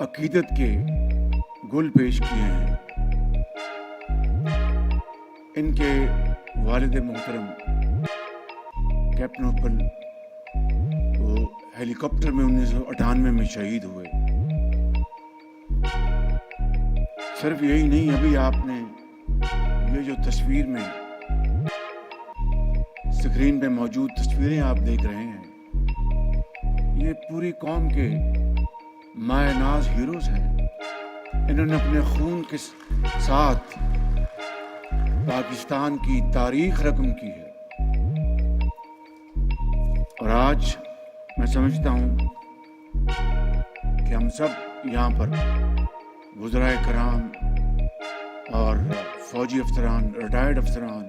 عقیدت کے گل پیش کیے ہیں. ان کے والد محترم کیپٹن اپل وہ ہیلی کاپٹر میں 1998 میں شہید ہوئے. صرف یہی نہیں، ابھی آپ نے یہ جو تصویر میں اسکرین پہ موجود تصویریں آپ دیکھ رہے ہیں، یہ پوری قوم کے مایہ ناز ہیروز ہیں. انہوں نے اپنے خون کے ساتھ پاکستان کی تاریخ رقم کی ہے. اور آج میں سمجھتا ہوں کہ ہم سب یہاں پر وزرائے کرام اور فوجی افسران، ریٹائرڈ افسران،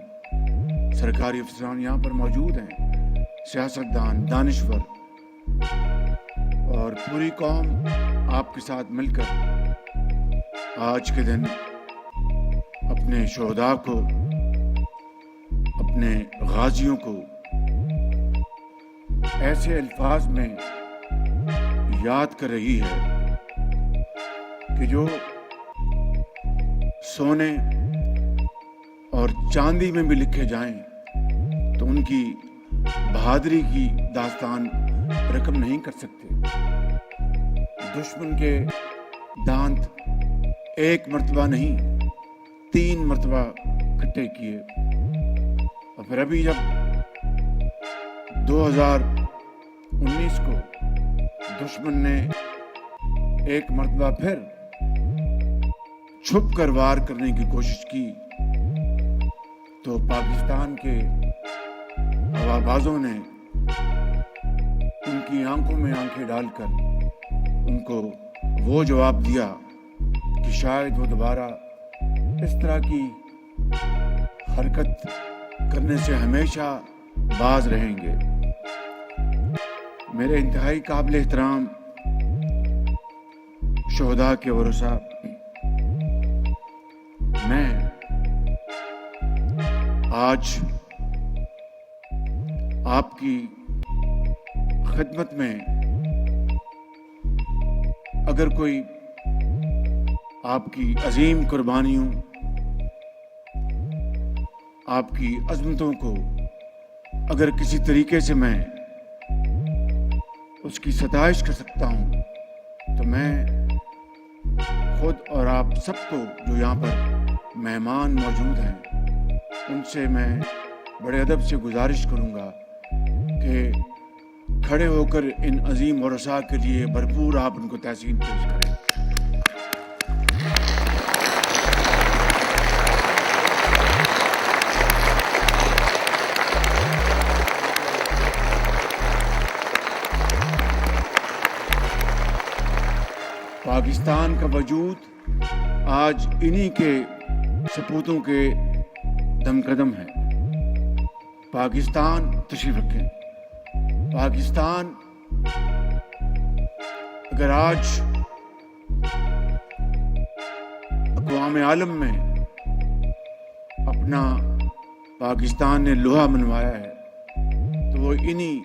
سرکاری افسران یہاں پر موجود ہیں، سیاستدان، دانشور، اور پوری قوم آپ کے ساتھ مل کر آج کے دن اپنے شہداء کو، اپنے غازیوں کو ایسے الفاظ میں یاد کر رہی ہے کہ جو سونے اور چاندی میں بھی لکھے جائیں تو ان کی بہادری کی داستان رقم نہیں کر سکتے. دشمن کے دانت ایک مرتبہ نہیں 3 مرتبہ کٹے کیے، اور پھر ابھی جب 2019 کو دشمن نے ایک مرتبہ پھر چھپ کر وار کرنے کی کوشش کی تو پاکستان کے ہوابازوں نے ان کی آنکھوں میں آنکھیں ڈال کر ان کو وہ جواب دیا کہ شاید وہ دوبارہ اس طرح کی حرکت کرنے سے ہمیشہ باز رہیں گے. میرے انتہائی قابل احترام شہداء کے ورثاء، میں آج آپ کی خدمت میں اگر کوئی آپ کی عظیم قربانیوں، آپ کی عظمتوں کو اگر کسی طریقے سے میں اس کی ستائش کر سکتا ہوں تو میں خود اور آپ سب کو جو یہاں پر مہمان موجود ہیں ان سے میں بڑے ادب سے گزارش کروں گا کہ کھڑے ہو کر ان عظیم ورثاء کے لیے بھرپور آپ ان کو تحسین پیش کریں. پاکستان کا وجود آج انہی کے سپوتوں کے دم قدم ہے. پاکستان تشریف رکھیں. پاکستان اگر آج اقوام عالم میں اپنا پاکستان نے لوہا منوایا ہے تو وہ انہی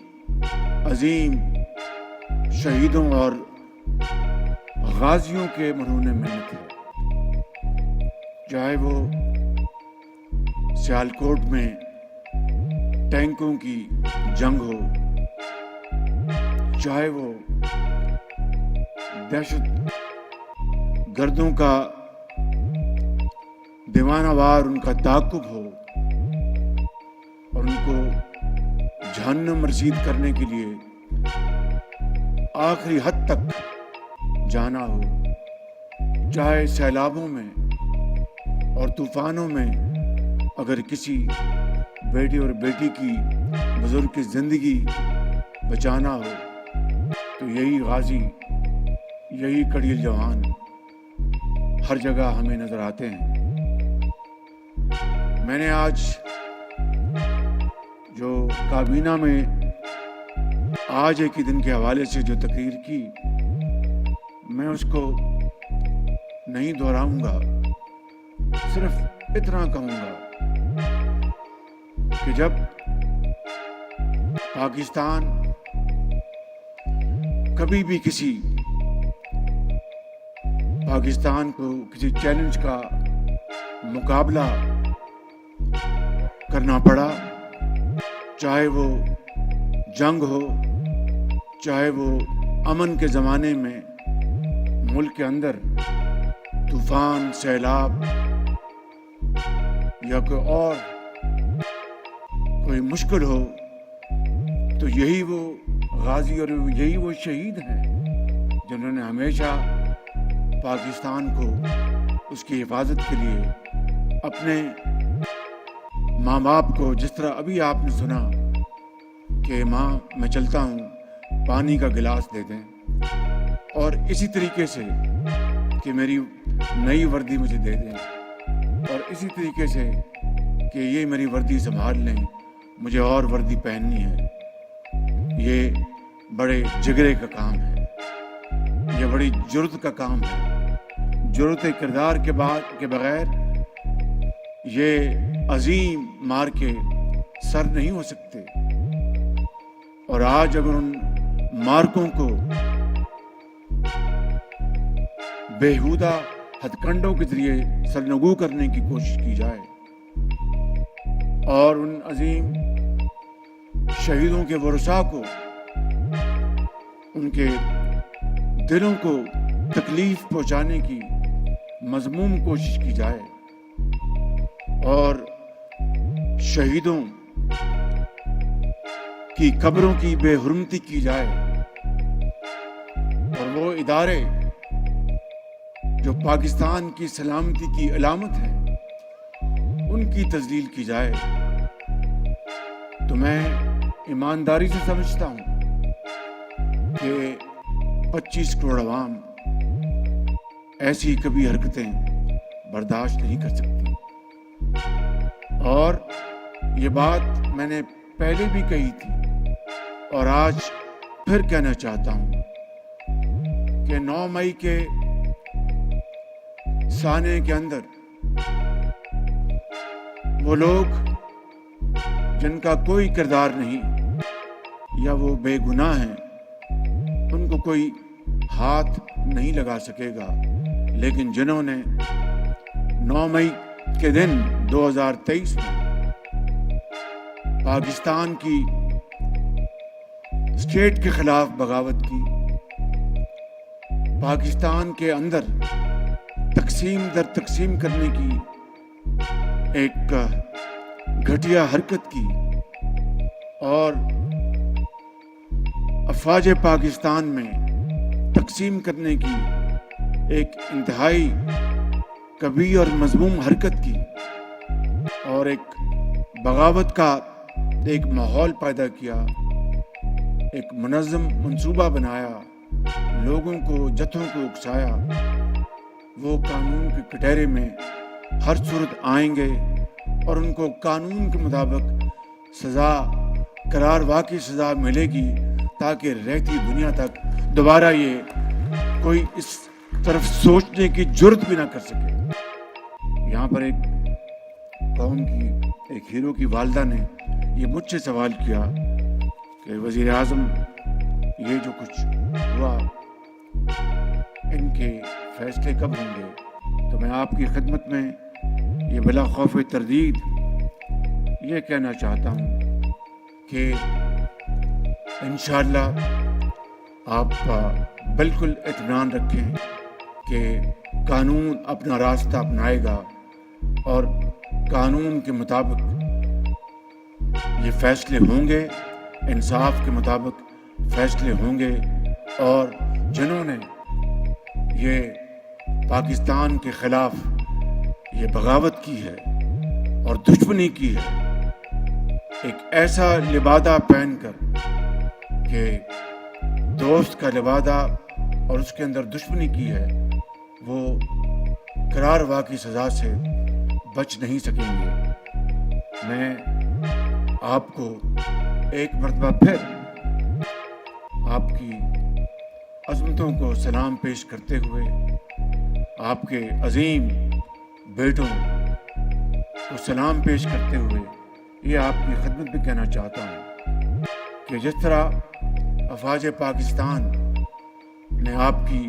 عظیم شہیدوں اور غازیوں کے مرہون محنت ہے. چاہے وہ سیالکوٹ میں ٹینکوں کی جنگ ہو، چاہے وہ دہشت گردوں کا دیوانہ وار ان کا تعاقب ہو اور ان کو جہنم رسید کرنے کے لیے آخری حد تک جانا ہو، چاہے سیلابوں میں اور طوفانوں میں اگر کسی بیٹے اور بیٹی کی، بزرگ کی زندگی بچانا ہو تو یہی غازی، یہی کڑیل جوان ہر جگہ ہمیں نظر آتے ہیں. میں نے آج جو کابینہ میں آج ایک ہی دن کے حوالے سے جو تقریر کی، میں اس کو نہیں دہراؤں گا، صرف اتنا کہوں گا کہ جب پاکستان کبھی بھی کسی پاکستان کو کسی چیلنج کا مقابلہ کرنا پڑا، چاہے وہ جنگ ہو، چاہے وہ امن کے زمانے میں ملک کے اندر طوفان، سیلاب یا کوئی مشکل ہو، تو یہی وہ غازی اور یہی وہ شہید ہیں جنہوں نے ہمیشہ پاکستان کو اس کی حفاظت کے لیے اپنے ماں باپ کو، جس طرح ابھی آپ نے سنا کہ ماں میں چلتا ہوں پانی کا گلاس دے دیں، اور اسی طریقے سے کہ میری نئی وردی مجھے دے دیں، اور اسی طریقے سے کہ یہ میری وردی سنبھال لیں، مجھے اور وردی پہننی ہے. یہ بڑے جگرے کا کام ہے، یہ بڑی جرت کا کام ہے. جرت کردار کے بغیر یہ عظیم مار کے سر نہیں ہو سکتے. اور آج اگر ان مارکوں کو بیہودہ ہتھ کنڈوں کے ذریعے سرنگو کرنے کی کوشش کی جائے اور ان عظیم شہیدوں کے ورثاء کو، ان کے دلوں کو تکلیف پہنچانے کی مذموم کوشش کی جائے اور شہیدوں کی قبروں کی بے حرمتی کی جائے، اور وہ ادارے جو پاکستان کی سلامتی کی علامت ہیں ان کی تذلیل کی جائے، تو میں ایمانداری سے سمجھتا ہوں کہ 25 کروڑ عوام ایسی کبھی حرکتیں برداشت نہیں کر سکتی. اور یہ بات میں نے پہلے بھی کہی تھی اور آج پھر کہنا چاہتا ہوں کہ 9 مئی کے سانے کے اندر وہ لوگ جن کا کوئی کردار نہیں یا وہ بے گناہ ہیں، ان کو کوئی ہاتھ نہیں لگا سکے گا، لیکن جنہوں نے 9 مئی کے دن 2023 میں پاکستان کی اسٹیٹ کے خلاف بغاوت کی، پاکستان کے اندر تقسیم در تقسیم کرنے کی ایک گھٹیا حرکت کی اور افواج پاکستان میں تقسیم کرنے کی ایک انتہائی کبیر اور مذموم حرکت کی اور ایک بغاوت کا ایک ماحول پیدا کیا، ایک منظم منصوبہ بنایا، لوگوں کو، جتھوں کو اکسایا، وہ قانون کے کٹہرے میں ہر صورت آئیں گے اور ان کو قانون کے مطابق سزا قرار واقعی سزا ملے گی، تاکہ رہتی دنیا تک دوبارہ یہ کوئی اس طرف سوچنے کی جرت بھی نہ کر سکے. یہاں پر ایک قوم کی ایک ہیرو کی والدہ نے یہ مجھ سے سوال کیا کہ وزیر اعظم یہ جو کچھ ہوا ان کے فیصلے کب ہوں گے؟ تو میں آپ کی خدمت میں یہ بلا خوف تردید یہ کہنا چاہتا ہوں کہ انشاءاللہ آپ بالکل اطمینان رکھیں کہ قانون اپنا راستہ اپنائے گا اور قانون کے مطابق یہ فیصلے ہوں گے، انصاف کے مطابق فیصلے ہوں گے، اور جنہوں نے یہ پاکستان کے خلاف یہ بغاوت کی ہے اور دشمنی کی ہے، ایک ایسا لبادہ پہن کر کہ دوست کا لبادہ اور اس کے اندر دشمنی کی ہے، وہ قرار واقعی سزا سے بچ نہیں سکیں گے. میں آپ کو ایک مرتبہ پھر آپ کی عظمتوں کو سلام پیش کرتے ہوئے، آپ کے عظیم بیٹوں کو سلام پیش کرتے ہوئے یہ آپ کی خدمت بھی کہنا چاہتا ہوں کہ جس طرح افواج پاکستان نے آپ کی